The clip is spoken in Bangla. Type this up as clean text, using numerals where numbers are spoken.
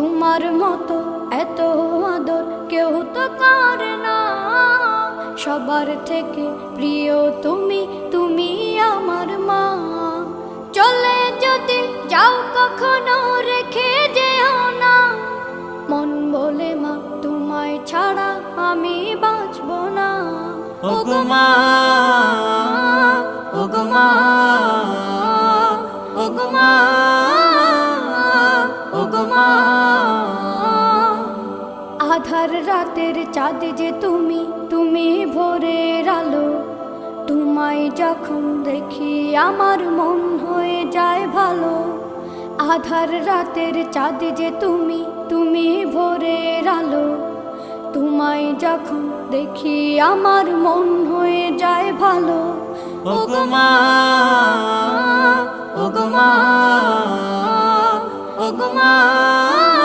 তোমার মতো এত আদর কেউ তো করে না। সবার থেকে প্রিয় তুমি, তুমি আমার মা। চলে যদি যাও কখনো রেখে যেও না, মন বলে মা তোমায় ছাড়া আমি বাঁচব না। ওগো মা, ওগো মা, ওগো মা, ওগো মা। আধার রাতের চাঁদ যে তুমি, তুমি ভোরের আলো। তোমায় যখন দেখি আমার মন হয়ে যায় ভালো। আধার রাতের চাঁদ যে তুমি, তুমি ভোরের আলো। তোমায় যখন দেখি আমার মন হয়ে যায় ভালো। ওগো মা, ওগো মা, ওগো মা।